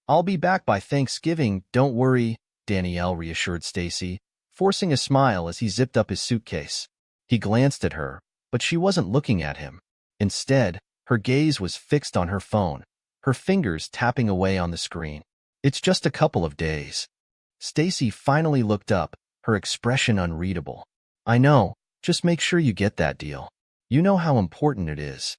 I'll be back by Thanksgiving, don't worry, Danielle reassured Stacy, forcing a smile as he zipped up his suitcase. He glanced at her, but she wasn't looking at him. Instead, her gaze was fixed on her phone, her fingers tapping away on the screen. It's just a couple of days. Stacy finally looked up, her expression unreadable. I know, just make sure you get that deal. You know how important it is.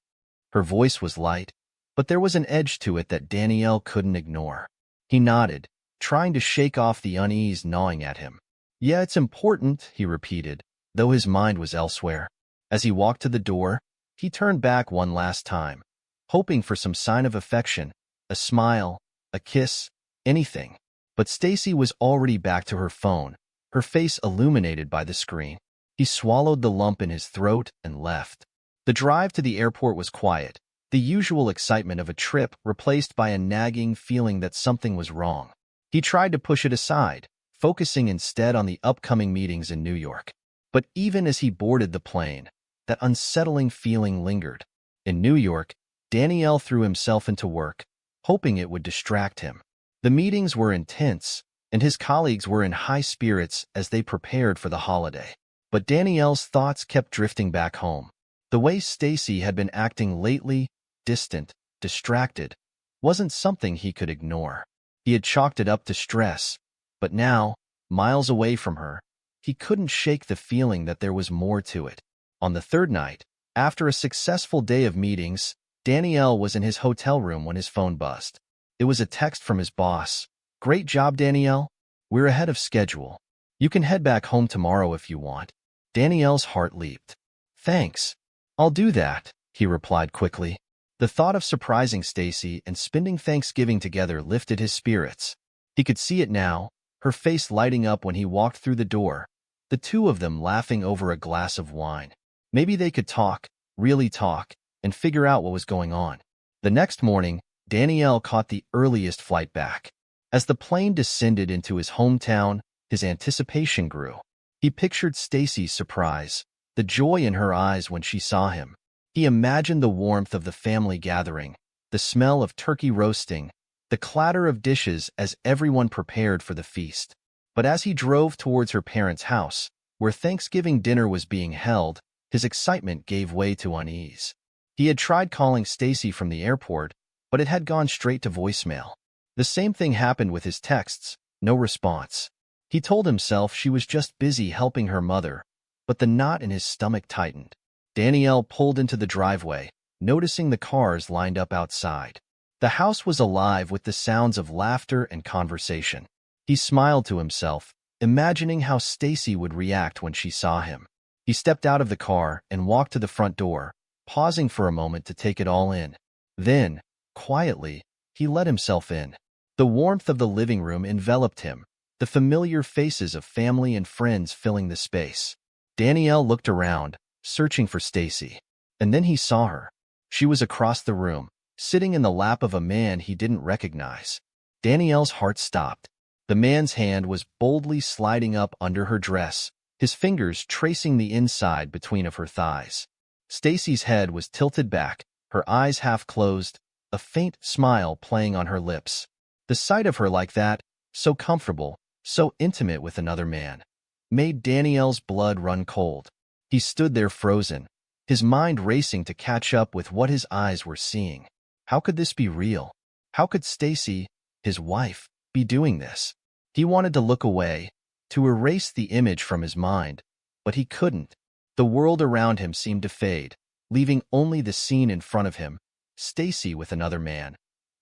Her voice was light, but there was an edge to it that Danielle couldn't ignore. He nodded, trying to shake off the unease gnawing at him. Yeah, it's important, he repeated, though his mind was elsewhere. As he walked to the door, he turned back one last time, hoping for some sign of affection, a smile, a kiss, anything. But Stacy was already back to her phone, her face illuminated by the screen. He swallowed the lump in his throat and left. The drive to the airport was quiet, the usual excitement of a trip replaced by a nagging feeling that something was wrong. He tried to push it aside, focusing instead on the upcoming meetings in New York. But even as he boarded the plane, that unsettling feeling lingered. In New York, Danielle threw himself into work, hoping it would distract him. The meetings were intense, and his colleagues were in high spirits as they prepared for the holiday. But Danielle's thoughts kept drifting back home. The way Stacy had been acting lately, distant, distracted, wasn't something he could ignore. He had chalked it up to stress, but now, miles away from her, he couldn't shake the feeling that there was more to it. On the third night, after a successful day of meetings, Danielle was in his hotel room when his phone buzzed. It was a text from his boss. Great job, Danielle. We're ahead of schedule. You can head back home tomorrow if you want. Danielle's heart leaped. Thanks. I'll do that, he replied quickly. The thought of surprising Stacy and spending Thanksgiving together lifted his spirits. He could see it now, her face lighting up when he walked through the door, the two of them laughing over a glass of wine. Maybe they could talk, really talk, and figure out what was going on. The next morning, Danielle caught the earliest flight back. As the plane descended into his hometown, his anticipation grew. He pictured Stacy's surprise, the joy in her eyes when she saw him. He imagined the warmth of the family gathering, the smell of turkey roasting, the clatter of dishes as everyone prepared for the feast. But as he drove towards her parents' house, where Thanksgiving dinner was being held, his excitement gave way to unease. He had tried calling Stacy from the airport, but it had gone straight to voicemail. The same thing happened with his texts, no response. He told himself she was just busy helping her mother, but the knot in his stomach tightened. Danielle pulled into the driveway, noticing the cars lined up outside. The house was alive with the sounds of laughter and conversation. He smiled to himself, imagining how Stacy would react when she saw him. He stepped out of the car and walked to the front door, pausing for a moment to take it all in. Then, quietly, he let himself in. The warmth of the living room enveloped him, the familiar faces of family and friends filling the space. Danielle looked around, searching for Stacy. And then he saw her. She was across the room, sitting in the lap of a man he didn't recognize. Danielle's heart stopped. The man's hand was boldly sliding up under her dress, his fingers tracing the inside between of her thighs. Stacy's head was tilted back, her eyes half closed, a faint smile playing on her lips. The sight of her like that, so comfortable, so intimate with another man, made Danielle's blood run cold. He stood there frozen, his mind racing to catch up with what his eyes were seeing. How could this be real? How could Stacy, his wife, be doing this? He wanted to look away, to erase the image from his mind, but he couldn't. The world around him seemed to fade, leaving only the scene in front of him, Stacy with another man,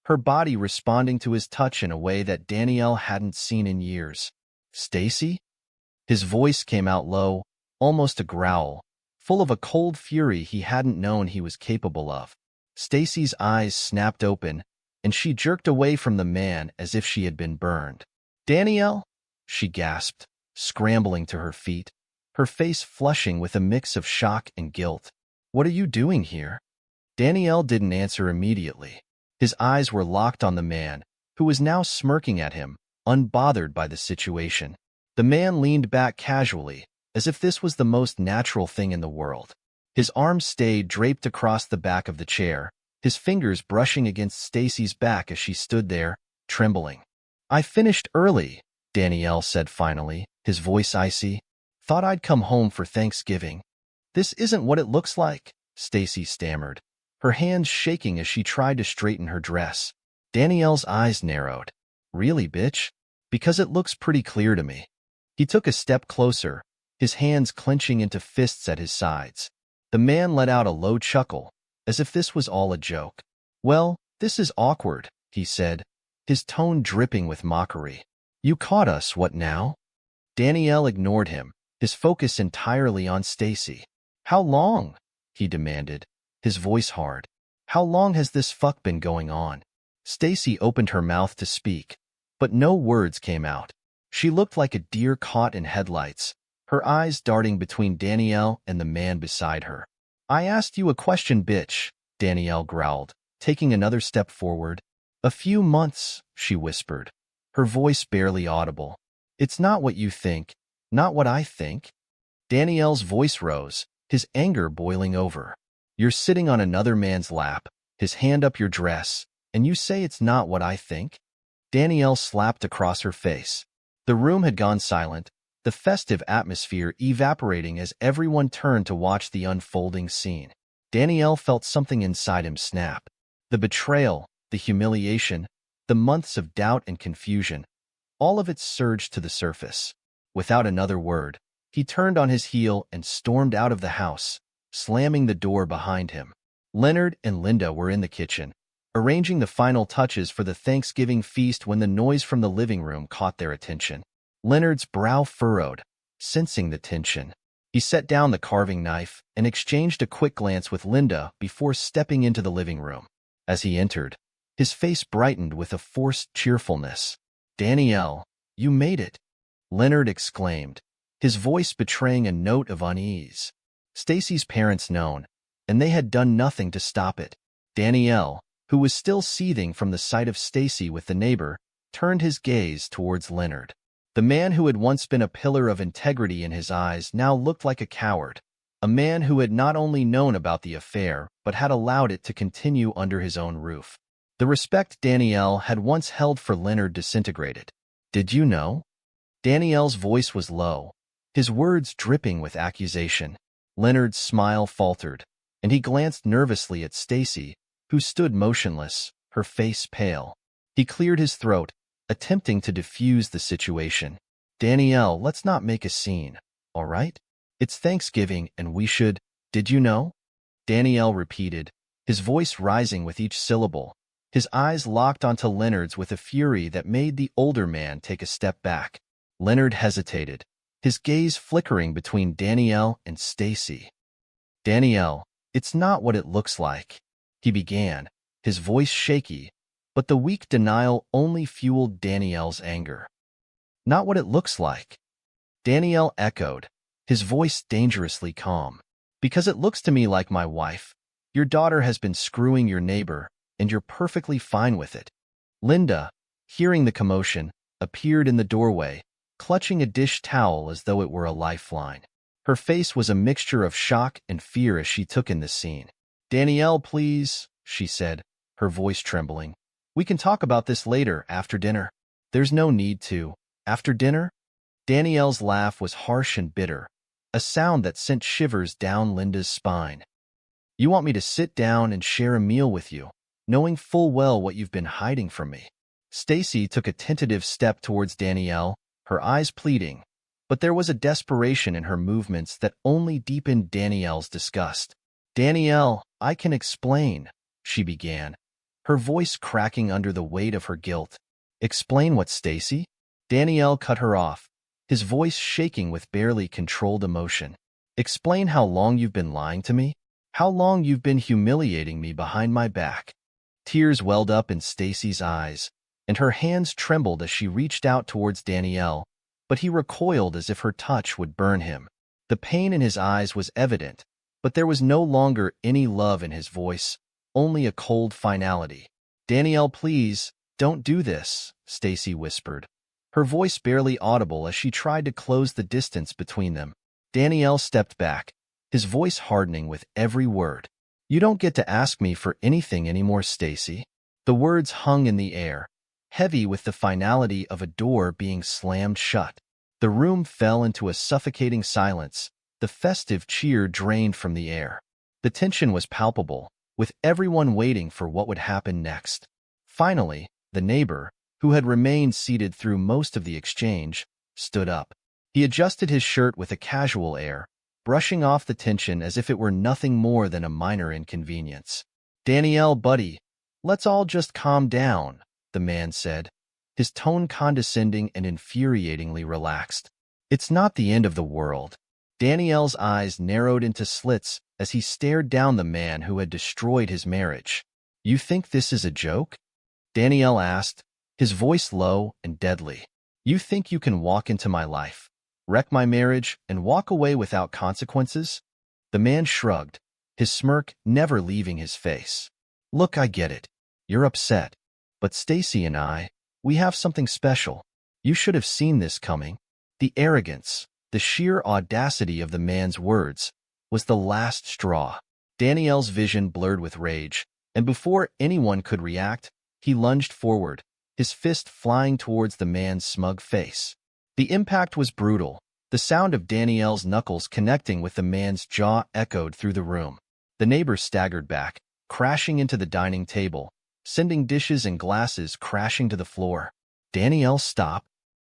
her body responding to his touch in a way that Danielle hadn't seen in years. Stacy? His voice came out low, almost a growl, full of a cold fury he hadn't known he was capable of. Stacy's eyes snapped open, and she jerked away from the man as if she had been burned. Danielle? She gasped, scrambling to her feet, her face flushing with a mix of shock and guilt. What are you doing here? Danielle didn't answer immediately. His eyes were locked on the man, who was now smirking at him, unbothered by the situation. The man leaned back casually, as if this was the most natural thing in the world. His arms stayed draped across the back of the chair, his fingers brushing against Stacy's back as she stood there, trembling. I finished early, Danielle said finally, his voice icy. Thought I'd come home for Thanksgiving. This isn't what it looks like, Stacy stammered, her hands shaking as she tried to straighten her dress. Danielle's eyes narrowed. Really, bitch? Because it looks pretty clear to me. He took a step closer, his hands clenching into fists at his sides. The man let out a low chuckle, as if this was all a joke. Well, this is awkward, he said, his tone dripping with mockery. You caught us, what now? Danielle ignored him, his focus entirely on Stacy. How long? He demanded, his voice hard. How long has this fuck been going on? Stacy opened her mouth to speak, but no words came out. She looked like a deer caught in headlights, her eyes darting between Danielle and the man beside her. I asked you a question, bitch, Danielle growled, taking another step forward. A few months, she whispered, her voice barely audible. It's not what you think, not what I think. Danielle's voice rose, his anger boiling over. You're sitting on another man's lap, his hand up your dress, and you say it's not what I think? Danielle slapped across her face. The room had gone silent, the festive atmosphere evaporating as everyone turned to watch the unfolding scene. Danielle felt something inside him snap. The betrayal, the humiliation, the months of doubt and confusion, all of it surged to the surface. Without another word, he turned on his heel and stormed out of the house, slamming the door behind him. Leonard and Linda were in the kitchen, arranging the final touches for the Thanksgiving feast when the noise from the living room caught their attention. Leonard's brow furrowed, sensing the tension. He set down the carving knife and exchanged a quick glance with Linda before stepping into the living room. As he entered, his face brightened with a forced cheerfulness. Danielle, you made it, Leonard exclaimed, his voice betraying a note of unease. Stacy's parents known, and they had done nothing to stop it. Danielle, who was still seething from the sight of Stacy with the neighbor, turned his gaze towards Leonard. The man who had once been a pillar of integrity in his eyes now looked like a coward, a man who had not only known about the affair but had allowed it to continue under his own roof. The respect Danielle had once held for Leonard disintegrated. Did you know? Danielle's voice was low, his words dripping with accusation. Leonard's smile faltered, and he glanced nervously at Stacy, who stood motionless, her face pale. He cleared his throat, attempting to diffuse the situation. Danielle, let's not make a scene, all right? It's Thanksgiving and we should… Did you know? Danielle repeated, his voice rising with each syllable. His eyes locked onto Leonard's with a fury that made the older man take a step back. Leonard hesitated, his gaze flickering between Danielle and Stacy. Danielle, it's not what it looks like, he began, his voice shaky, but the weak denial only fueled Danielle's anger. Not what it looks like, Danielle echoed, his voice dangerously calm. Because it looks to me like my wife. Your daughter has been screwing your neighbor, and you're perfectly fine with it. Linda, hearing the commotion, appeared in the doorway, clutching a dish towel as though it were a lifeline. Her face was a mixture of shock and fear as she took in the scene. Danielle, please, she said, her voice trembling. We can talk about this later, after dinner. There's no need to. After dinner? Danielle's laugh was harsh and bitter, a sound that sent shivers down Linda's spine. You want me to sit down and share a meal with you, knowing full well what you've been hiding from me? Stacy took a tentative step towards Danielle, her eyes pleading, but there was a desperation in her movements that only deepened Danielle's disgust. Danielle, I can explain, she began, her voice cracking under the weight of her guilt. Explain what, Stacy? Danielle cut her off, his voice shaking with barely controlled emotion. Explain how long you've been lying to me? How long you've been humiliating me behind my back? Tears welled up in Stacy's eyes, and her hands trembled as she reached out towards Danielle, but he recoiled as if her touch would burn him. The pain in his eyes was evident, but there was no longer any love in his voice, only a cold finality. Danielle, please, don't do this, Stacy whispered, her voice barely audible as she tried to close the distance between them. Danielle stepped back, his voice hardening with every word. You don't get to ask me for anything anymore, Stacy. The words hung in the air, heavy with the finality of a door being slammed shut. The room fell into a suffocating silence, the festive cheer drained from the air. The tension was palpable, with everyone waiting for what would happen next. Finally, the neighbor, who had remained seated through most of the exchange, stood up. He adjusted his shirt with a casual air, brushing off the tension as if it were nothing more than a minor inconvenience. "Danielle, buddy, let's all just calm down," the man said, his tone condescending and infuriatingly relaxed. "It's not the end of the world." Danielle's eyes narrowed into slits as he stared down the man who had destroyed his marriage. "You think this is a joke?" Danielle asked, his voice low and deadly. "You think you can walk into my life, wreck my marriage, and walk away without consequences?" The man shrugged, his smirk never leaving his face. "Look, I get it. You're upset. But Stacy and we have something special. You should have seen this coming." The arrogance, the sheer audacity of the man's words, was the last straw. Danielle's vision blurred with rage, and before anyone could react, he lunged forward, his fist flying towards the man's smug face. The impact was brutal. The sound of Danielle's knuckles connecting with the man's jaw echoed through the room. The neighbor staggered back, crashing into the dining table, sending dishes and glasses crashing to the floor. "Danielle, stop!"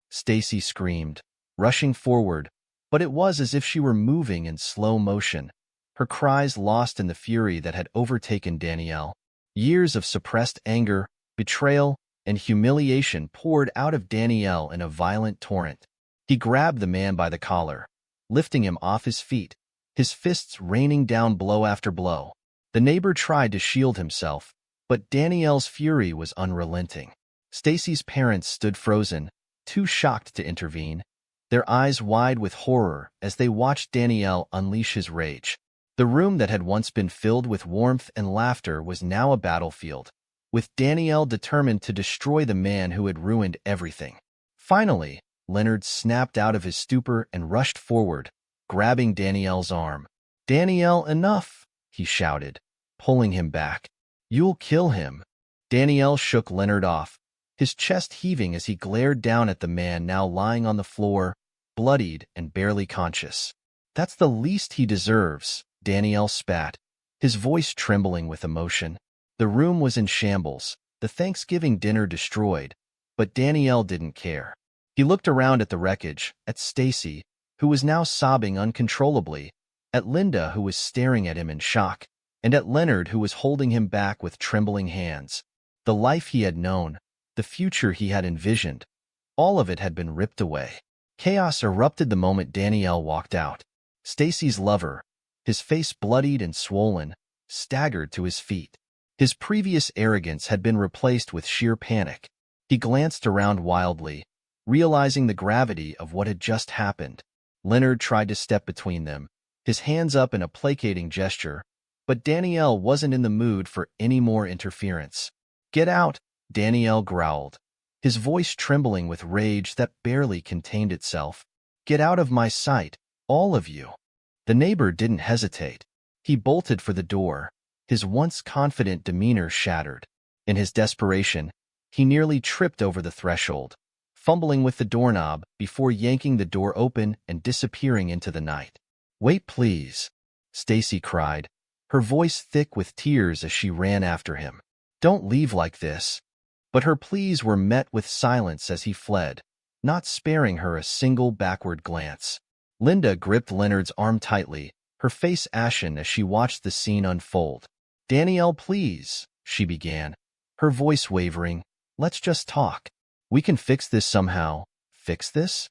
Stacy screamed, rushing forward, but it was as if she were moving in slow motion, her cries lost in the fury that had overtaken Danielle. Years of suppressed anger, betrayal, and humiliation poured out of Danielle in a violent torrent. He grabbed the man by the collar, lifting him off his feet, his fists raining down blow after blow. The neighbor tried to shield himself, but Danielle's fury was unrelenting. Stacy's parents stood frozen, too shocked to intervene, their eyes wide with horror as they watched Danielle unleash his rage. The room that had once been filled with warmth and laughter was now a battlefield, with Danielle determined to destroy the man who had ruined everything. Finally, Leonard snapped out of his stupor and rushed forward, grabbing Danielle's arm. "Danielle, enough!" he shouted, pulling him back. "You'll kill him." Danielle shook Leonard off, his chest heaving as he glared down at the man now lying on the floor, bloodied and barely conscious. "That's the least he deserves," Danielle spat, his voice trembling with emotion. The room was in shambles, the Thanksgiving dinner destroyed, but Danielle didn't care. He looked around at the wreckage, at Stacy, who was now sobbing uncontrollably, at Linda, who was staring at him in shock, and at Leonard, who was holding him back with trembling hands. The life he had known, the future he had envisioned, all of it had been ripped away. Chaos erupted the moment Danielle walked out. Stacy's lover, his face bloodied and swollen, staggered to his feet. His previous arrogance had been replaced with sheer panic. He glanced around wildly, realizing the gravity of what had just happened. Leonard tried to step between them, his hands up in a placating gesture, but Danielle wasn't in the mood for any more interference. "Get out," Danielle growled, his voice trembling with rage that barely contained itself. "Get out of my sight, all of you." The neighbor didn't hesitate. He bolted for the door, his once confident demeanor shattered. In his desperation, he nearly tripped over the threshold, fumbling with the doorknob before yanking the door open and disappearing into the night. "Wait, please," Stacy cried, her voice thick with tears as she ran after him. "Don't leave like this." But her pleas were met with silence as he fled, not sparing her a single backward glance. Linda gripped Leonard's arm tightly, her face ashen as she watched the scene unfold. "Danielle, please," she began, her voice wavering. "Let's just talk. We can fix this somehow." "Fix this?"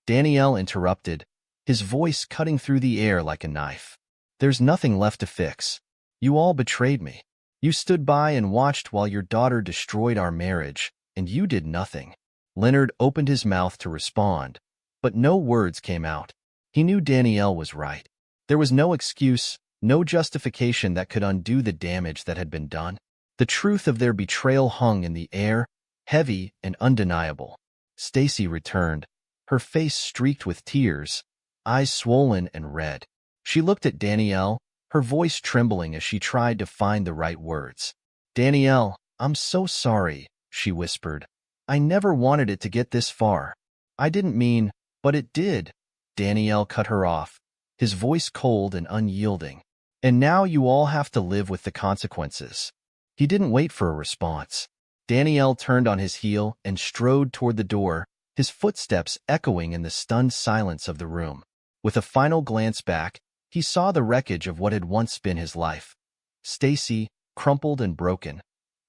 Danielle interrupted, his voice cutting through the air like a knife. "There's nothing left to fix. You all betrayed me. You stood by and watched while your daughter destroyed our marriage, and you did nothing." Leonard opened his mouth to respond, but no words came out. He knew Danielle was right. There was no excuse, no justification that could undo the damage that had been done. The truth of their betrayal hung in the air, heavy and undeniable. Stacy returned, her face streaked with tears, eyes swollen and red. She looked at Danielle, her voice trembling as she tried to find the right words. "Danielle, I'm so sorry," she whispered, I never wanted it to get this far. I didn't mean, but it did. Danielle cut her off, his voice cold and unyielding. And now you all have to live with the consequences. He didn't wait for a response. Danielle turned on his heel and strode toward the door, his footsteps echoing in the stunned silence of the room. With a final glance back, he saw the wreckage of what had once been his life. Stacy, crumpled and broken.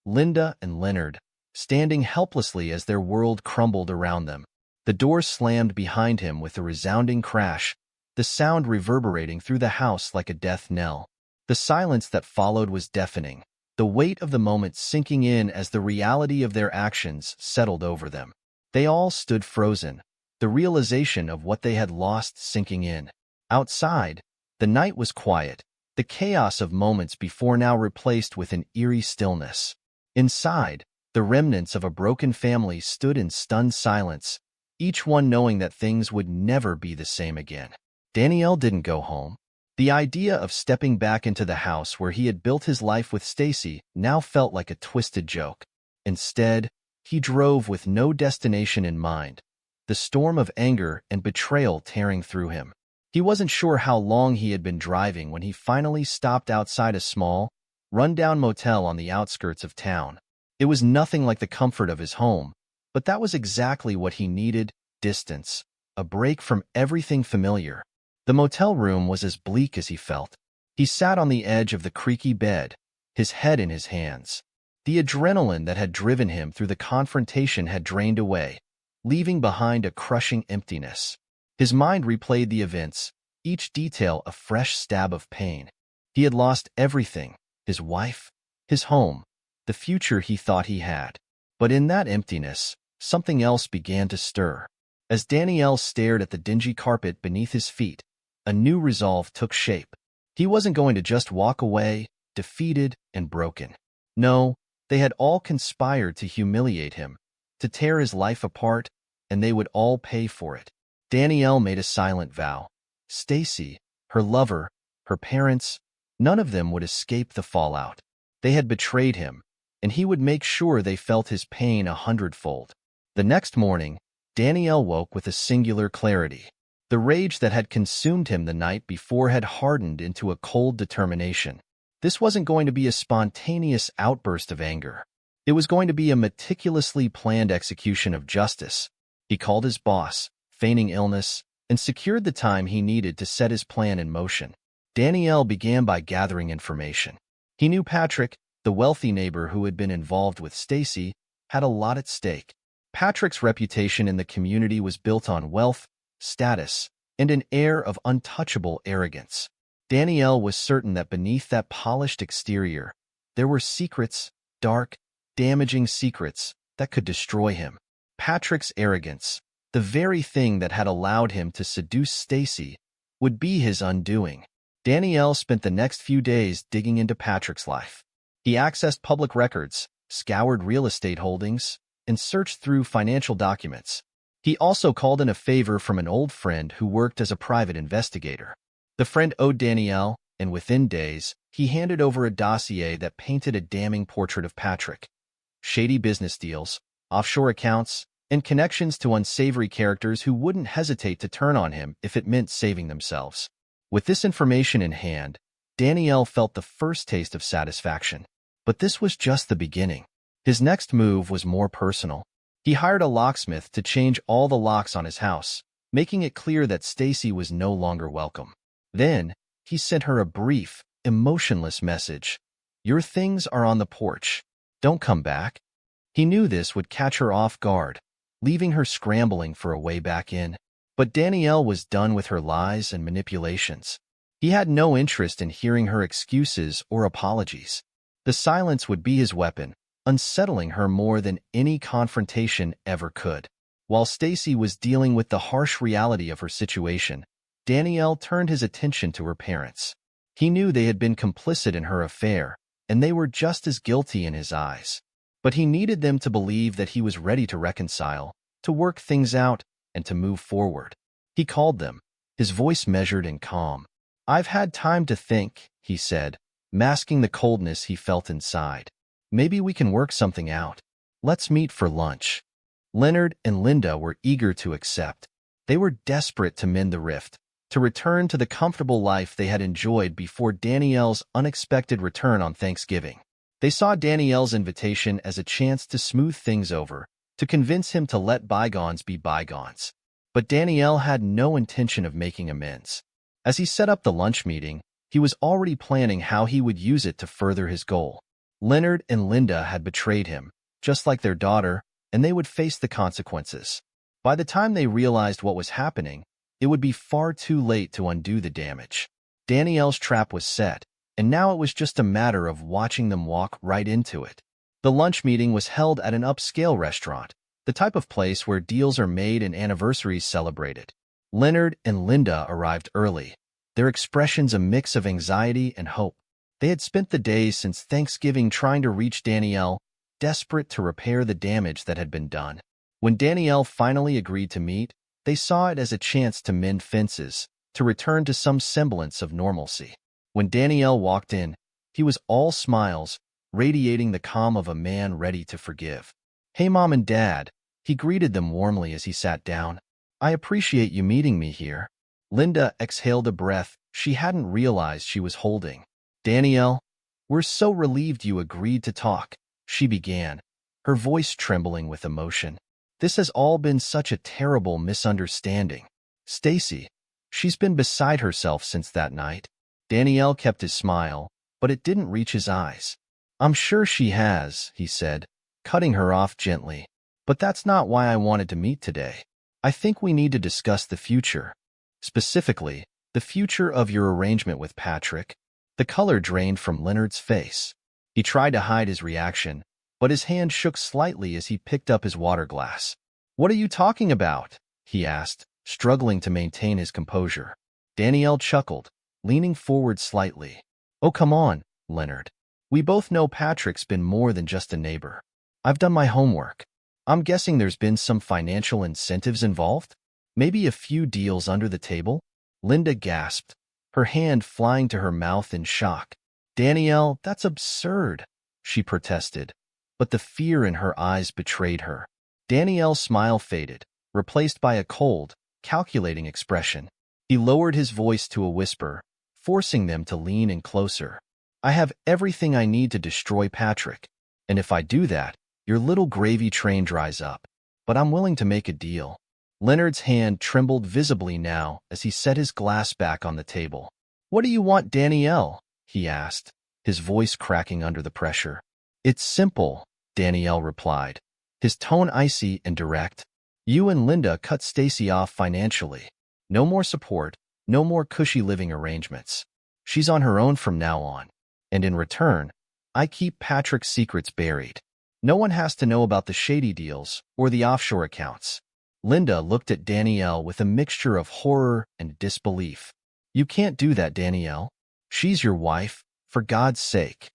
Linda and Leonard, standing helplessly as their world crumbled around them. The door slammed behind him with a resounding crash, the sound reverberating through the house like a death knell. The silence that followed was deafening, the weight of the moment sinking in as the reality of their actions settled over them. They all stood frozen, the realization of what they had lost sinking in. Outside, the night was quiet, the chaos of moments before now replaced with an eerie stillness. Inside, the remnants of a broken family stood in stunned silence, each one knowing that things would never be the same again. Danielle didn't go home. The idea of stepping back into the house where he had built his life with Stacy now felt like a twisted joke. Instead, he drove with no destination in mind, the storm of anger and betrayal tearing through him. He wasn't sure how long he had been driving when he finally stopped outside a small, run-down motel on the outskirts of town. It was nothing like the comfort of his home, but that was exactly what he needed: distance, a break from everything familiar. The motel room was as bleak as he felt. He sat on the edge of the creaky bed, his head in his hands. The adrenaline that had driven him through the confrontation had drained away, leaving behind a crushing emptiness. His mind replayed the events, each detail a fresh stab of pain. He had lost everything: his wife, his home, the future he thought he had. But in that emptiness, something else began to stir. As Danielle stared at the dingy carpet beneath his feet, a new resolve took shape. He wasn't going to just walk away, defeated and broken. No, they had all conspired to humiliate him, to tear his life apart, and they would all pay for it. Danielle made a silent vow. Stacy, her lover, her parents, none of them would escape the fallout. They had betrayed him, and he would make sure they felt his pain 100-fold. The next morning, Danielle woke with a singular clarity. The rage that had consumed him the night before had hardened into a cold determination. This wasn't going to be a spontaneous outburst of anger. It was going to be a meticulously planned execution of justice. He called his boss, feigning illness, and secured the time he needed to set his plan in motion. Danielle began by gathering information. He knew Patrick, the wealthy neighbor who had been involved with Stacy, had a lot at stake. Patrick's reputation in the community was built on wealth, status, and an air of untouchable arrogance. Danielle was certain that beneath that polished exterior, there were secrets, dark, damaging secrets, that could destroy him. Patrick's arrogance, the very thing that had allowed him to seduce Stacy, would be his undoing. Danielle spent the next few days digging into Patrick's life. He accessed public records, scoured real estate holdings, and searched through financial documents. He also called in a favor from an old friend who worked as a private investigator. The friend owed Danielle, and within days, he handed over a dossier that painted a damning portrait of Patrick. Shady business deals, offshore accounts, and connections to unsavory characters who wouldn't hesitate to turn on him if it meant saving themselves. With this information in hand, Danielle felt the first taste of satisfaction. But this was just the beginning. His next move was more personal. He hired a locksmith to change all the locks on his house, making it clear that Stacy was no longer welcome. Then, he sent her a brief, emotionless message. "Your things are on the porch. Don't come back." He knew this would catch her off guard, leaving her scrambling for a way back in. But Danielle was done with her lies and manipulations. He had no interest in hearing her excuses or apologies. The silence would be his weapon, unsettling her more than any confrontation ever could. While Stacy was dealing with the harsh reality of her situation, Danielle turned his attention to her parents. He knew they had been complicit in her affair, and they were just as guilty in his eyes. But he needed them to believe that he was ready to reconcile, to work things out, and to move forward. He called them, his voice measured and calm. "I've had time to think," he said, masking the coldness he felt inside. "Maybe we can work something out. Let's meet for lunch." Leonard and Linda were eager to accept. They were desperate to mend the rift, to return to the comfortable life they had enjoyed before Danielle's unexpected return on Thanksgiving. They saw Danielle's invitation as a chance to smooth things over, to convince him to let bygones be bygones. But Danielle had no intention of making amends. As he set up the lunch meeting, he was already planning how he would use it to further his goal. Leonard and Linda had betrayed him, just like their daughter, and they would face the consequences. By the time they realized what was happening, it would be far too late to undo the damage. Danielle's trap was set, and now it was just a matter of watching them walk right into it. The lunch meeting was held at an upscale restaurant, the type of place where deals are made and anniversaries celebrated. Leonard and Linda arrived early, their expressions a mix of anxiety and hope. They had spent the days since Thanksgiving trying to reach Danielle, desperate to repair the damage that had been done. When Danielle finally agreed to meet, they saw it as a chance to mend fences, to return to some semblance of normalcy. When Danielle walked in, he was all smiles, radiating the calm of a man ready to forgive. "Hey, Mom and Dad," he greeted them warmly as he sat down. "I appreciate you meeting me here." Linda exhaled a breath she hadn't realized she was holding. "Danielle, we're so relieved you agreed to talk," she began, her voice trembling with emotion. "This has all been such a terrible misunderstanding. Stacy, she's been beside herself since that night." Danielle kept his smile, but it didn't reach his eyes. "I'm sure she has," he said, cutting her off gently. "But that's not why I wanted to meet today. I think we need to discuss the future. Specifically, the future of your arrangement with Patrick." The color drained from Leonard's face. He tried to hide his reaction, but his hand shook slightly as he picked up his water glass. "What are you talking about?" he asked, struggling to maintain his composure. Danielle chuckled, leaning forward slightly. "Oh, come on, Leonard. We both know Patrick's been more than just a neighbor. I've done my homework. I'm guessing there's been some financial incentives involved? Maybe a few deals under the table?" Linda gasped, her hand flying to her mouth in shock. "Danielle, that's absurd," she protested, but the fear in her eyes betrayed her. Danielle's smile faded, replaced by a cold, calculating expression. He lowered his voice to a whisper, forcing them to lean in closer. "I have everything I need to destroy Patrick, and if I do that, your little gravy train dries up. But I'm willing to make a deal." Leonard's hand trembled visibly now as he set his glass back on the table. "What do you want, Danielle?" he asked, his voice cracking under the pressure. "It's simple," Danielle replied, his tone icy and direct. "You and Linda cut Stacy off financially. No more support, no more cushy living arrangements. She's on her own from now on. And in return, I keep Patrick's secrets buried. No one has to know about the shady deals or the offshore accounts." Linda looked at Danielle with a mixture of horror and disbelief. "You can't do that, Danielle. She's your wife, for God's sake."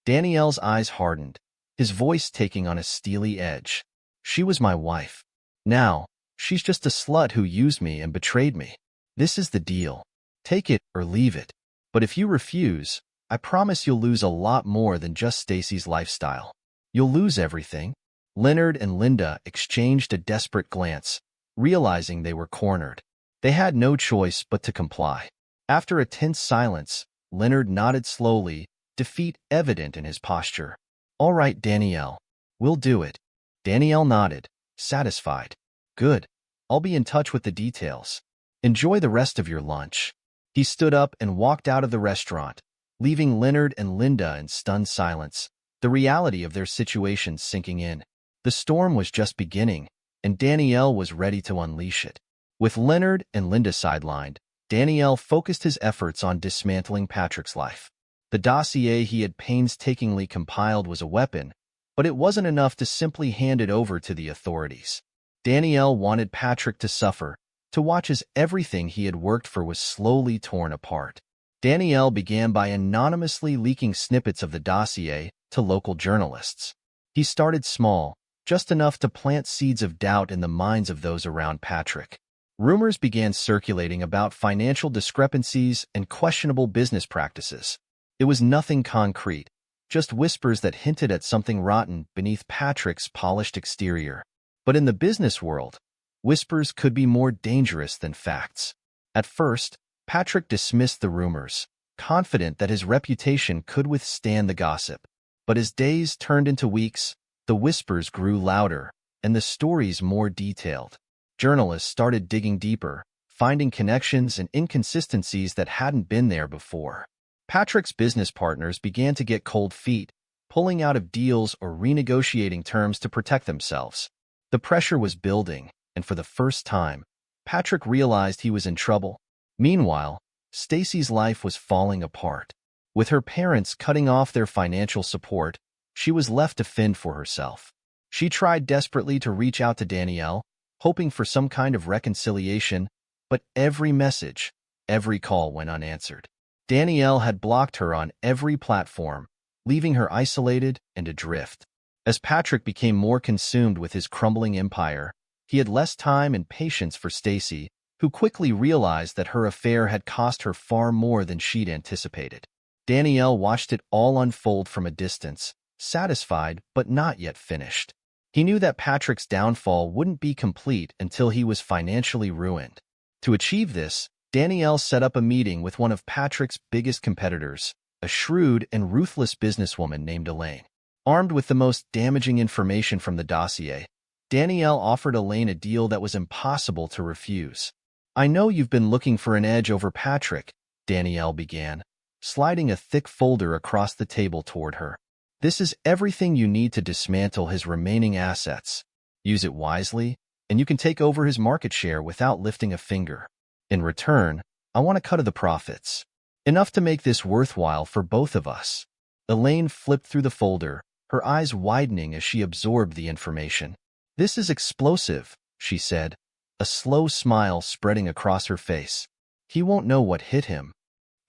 Danielle's eyes hardened, his voice taking on a steely edge. "She was my wife. Now, she's just a slut who used me and betrayed me. This is the deal. Take it or leave it. But if you refuse, I promise you'll lose a lot more than just Stacy's lifestyle. You'll lose everything." Leonard and Linda exchanged a desperate glance, realizing they were cornered. They had no choice but to comply. After a tense silence, Leonard nodded slowly, defeat evident in his posture. "All right, Danielle. We'll do it." Danielle nodded, satisfied. "Good. I'll be in touch with the details. Enjoy the rest of your lunch." He stood up and walked out of the restaurant, leaving Leonard and Linda in stunned silence, the reality of their situation sinking in. The storm was just beginning, and Danielle was ready to unleash it. With Leonard and Linda sidelined, Danielle focused his efforts on dismantling Patrick's life. The dossier he had painstakingly compiled was a weapon, but it wasn't enough to simply hand it over to the authorities. Danielle wanted Patrick to suffer, to watch as everything he had worked for was slowly torn apart. Danielle began by anonymously leaking snippets of the dossier to local journalists. He started small, just enough to plant seeds of doubt in the minds of those around Patrick. Rumors began circulating about financial discrepancies and questionable business practices. It was nothing concrete, just whispers that hinted at something rotten beneath Patrick's polished exterior. But in the business world, whispers could be more dangerous than facts. At first, Patrick dismissed the rumors, confident that his reputation could withstand the gossip. But as days turned into weeks, the whispers grew louder, and the stories more detailed. Journalists started digging deeper, finding connections and inconsistencies that hadn't been there before. Patrick's business partners began to get cold feet, pulling out of deals or renegotiating terms to protect themselves. The pressure was building, and for the first time, Patrick realized he was in trouble. Meanwhile, Stacy's life was falling apart. With her parents cutting off their financial support, she was left to fend for herself. She tried desperately to reach out to Danielle, hoping for some kind of reconciliation, but every message, every call went unanswered. Danielle had blocked her on every platform, leaving her isolated and adrift. As Patrick became more consumed with his crumbling empire, he had less time and patience for Stacy, who quickly realized that her affair had cost her far more than she'd anticipated. Danielle watched it all unfold from a distance, satisfied but not yet finished. He knew that Patrick's downfall wouldn't be complete until he was financially ruined. To achieve this, Danielle set up a meeting with one of Patrick's biggest competitors, a shrewd and ruthless businesswoman named Elaine. Armed with the most damaging information from the dossier, Danielle offered Elaine a deal that was impossible to refuse. "I know you've been looking for an edge over Patrick," Danielle began, sliding a thick folder across the table toward her. "This is everything you need to dismantle his remaining assets. Use it wisely, and you can take over his market share without lifting a finger. In return, I want a cut of the profits. Enough to make this worthwhile for both of us." Elaine flipped through the folder, her eyes widening as she absorbed the information. "This is explosive," she said, a slow smile spreading across her face. "He won't know what hit him."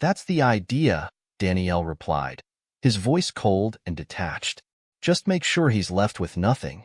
"That's the idea," Danielle replied, his voice cold and detached. "Just make sure he's left with nothing."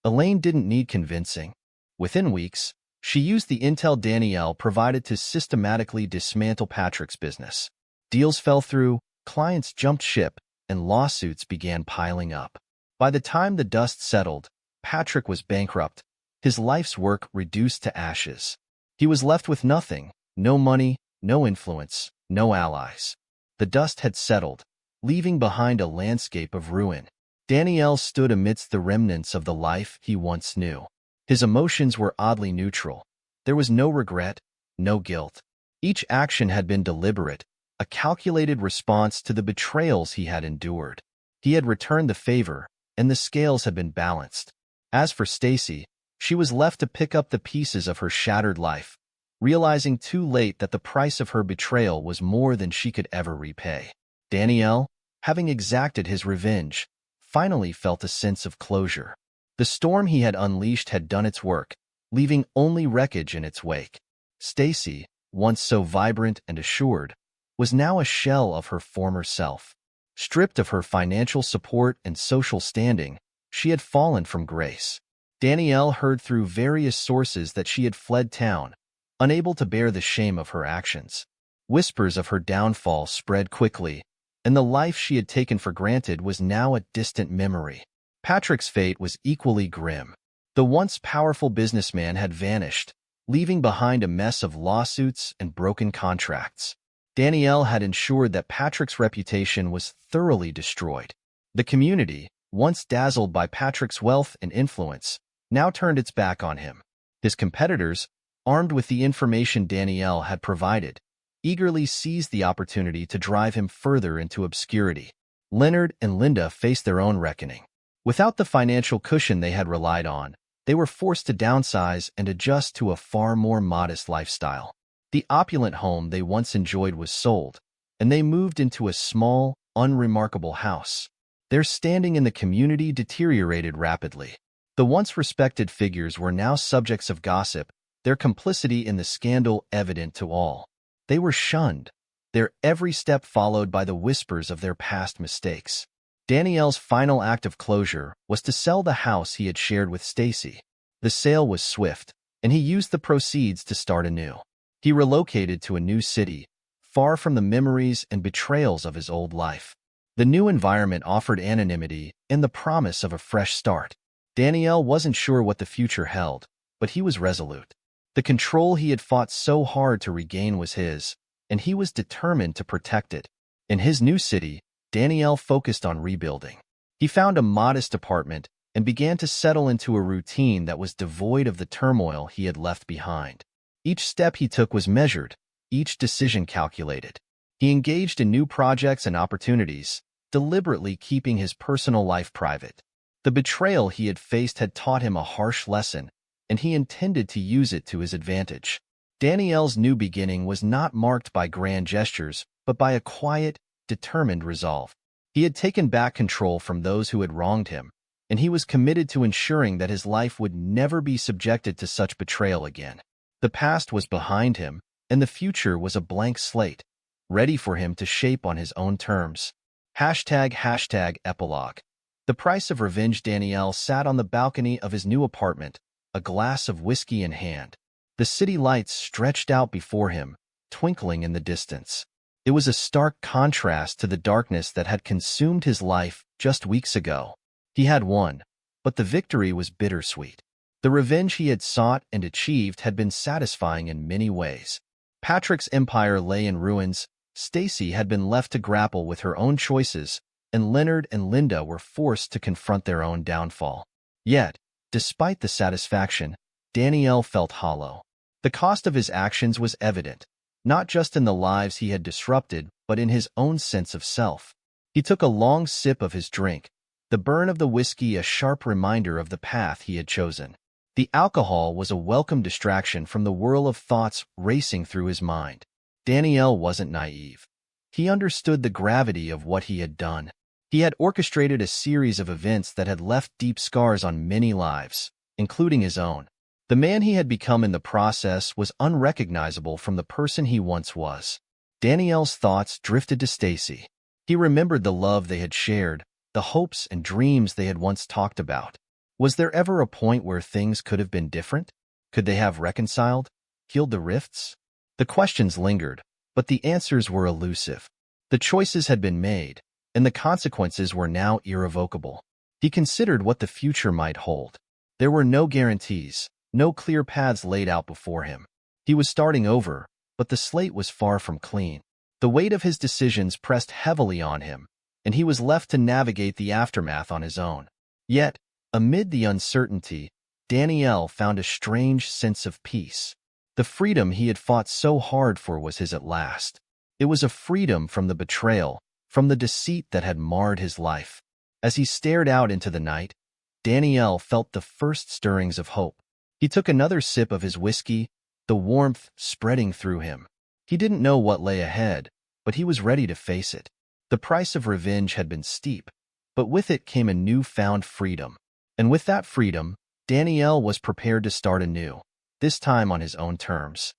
Elaine didn't need convincing. Within weeks, she used the intel Danielle provided to systematically dismantle Patrick's business. Deals fell through, clients jumped ship, and lawsuits began piling up. By the time the dust settled, Patrick was bankrupt, his life's work reduced to ashes. He was left with nothing, no money, no influence, no allies. The dust had settled, leaving behind a landscape of ruin. Danielle stood amidst the remnants of the life he once knew. His emotions were oddly neutral. There was no regret, no guilt. Each action had been deliberate, a calculated response to the betrayals he had endured. He had returned the favor, and the scales had been balanced. As for Stacy, she was left to pick up the pieces of her shattered life, realizing too late that the price of her betrayal was more than she could ever repay. Danielle, having exacted his revenge, finally felt a sense of closure. The storm he had unleashed had done its work, leaving only wreckage in its wake. Stacy, once so vibrant and assured, was now a shell of her former self. Stripped of her financial support and social standing, she had fallen from grace. Danielle heard through various sources that she had fled town, unable to bear the shame of her actions. Whispers of her downfall spread quickly, and the life she had taken for granted was now a distant memory. Patrick's fate was equally grim. The once powerful businessman had vanished, leaving behind a mess of lawsuits and broken contracts. Danielle had ensured that Patrick's reputation was thoroughly destroyed. The community, once dazzled by Patrick's wealth and influence, now turned its back on him. His competitors, armed with the information Danielle had provided, eagerly seized the opportunity to drive him further into obscurity. Leonard and Linda faced their own reckoning. Without the financial cushion they had relied on, they were forced to downsize and adjust to a far more modest lifestyle. The opulent home they once enjoyed was sold, and they moved into a small, unremarkable house. Their standing in the community deteriorated rapidly. The once respected figures were now subjects of gossip, their complicity in the scandal evident to all. They were shunned, their every step followed by the whispers of their past mistakes. Danielle's final act of closure was to sell the house he had shared with Stacy. The sale was swift, and he used the proceeds to start anew. He relocated to a new city, far from the memories and betrayals of his old life. The new environment offered anonymity and the promise of a fresh start. Danielle wasn't sure what the future held, but he was resolute. The control he had fought so hard to regain was his, and he was determined to protect it. In his new city, Danielle focused on rebuilding. He found a modest apartment and began to settle into a routine that was devoid of the turmoil he had left behind. Each step he took was measured, each decision calculated. He engaged in new projects and opportunities, deliberately keeping his personal life private. The betrayal he had faced had taught him a harsh lesson, and he intended to use it to his advantage. Danielle's new beginning was not marked by grand gestures, but by a quiet, determined resolve. He had taken back control from those who had wronged him, and he was committed to ensuring that his life would never be subjected to such betrayal again. The past was behind him, and the future was a blank slate, ready for him to shape on his own terms. #epilogue. The price of revenge. Danielle sat on the balcony of his new apartment, a glass of whiskey in hand. The city lights stretched out before him, twinkling in the distance. It was a stark contrast to the darkness that had consumed his life just weeks ago. He had won, but the victory was bittersweet. The revenge he had sought and achieved had been satisfying in many ways. Patrick's empire lay in ruins, Stacy had been left to grapple with her own choices, and Leonard and Linda were forced to confront their own downfall. Yet, despite the satisfaction, Danielle felt hollow. The cost of his actions was evident, not just in the lives he had disrupted, but in his own sense of self. He took a long sip of his drink, the burn of the whiskey a sharp reminder of the path he had chosen. The alcohol was a welcome distraction from the whirl of thoughts racing through his mind. Danielle wasn't naive. He understood the gravity of what he had done. He had orchestrated a series of events that had left deep scars on many lives, including his own. The man he had become in the process was unrecognizable from the person he once was. Danielle's thoughts drifted to Stacy. He remembered the love they had shared, the hopes and dreams they had once talked about. Was there ever a point where things could have been different? Could they have reconciled, healed the rifts? The questions lingered, but the answers were elusive. The choices had been made, and the consequences were now irrevocable. He considered what the future might hold. There were no guarantees, no clear paths laid out before him. He was starting over, but the slate was far from clean. The weight of his decisions pressed heavily on him, and he was left to navigate the aftermath on his own. Yet, amid the uncertainty, Danielle found a strange sense of peace. The freedom he had fought so hard for was his at last. It was a freedom from the betrayal, from the deceit that had marred his life. As he stared out into the night, Danielle felt the first stirrings of hope. He took another sip of his whiskey, the warmth spreading through him. He didn't know what lay ahead, but he was ready to face it. The price of revenge had been steep, but with it came a newfound freedom. And with that freedom, Danielle was prepared to start anew, this time on his own terms.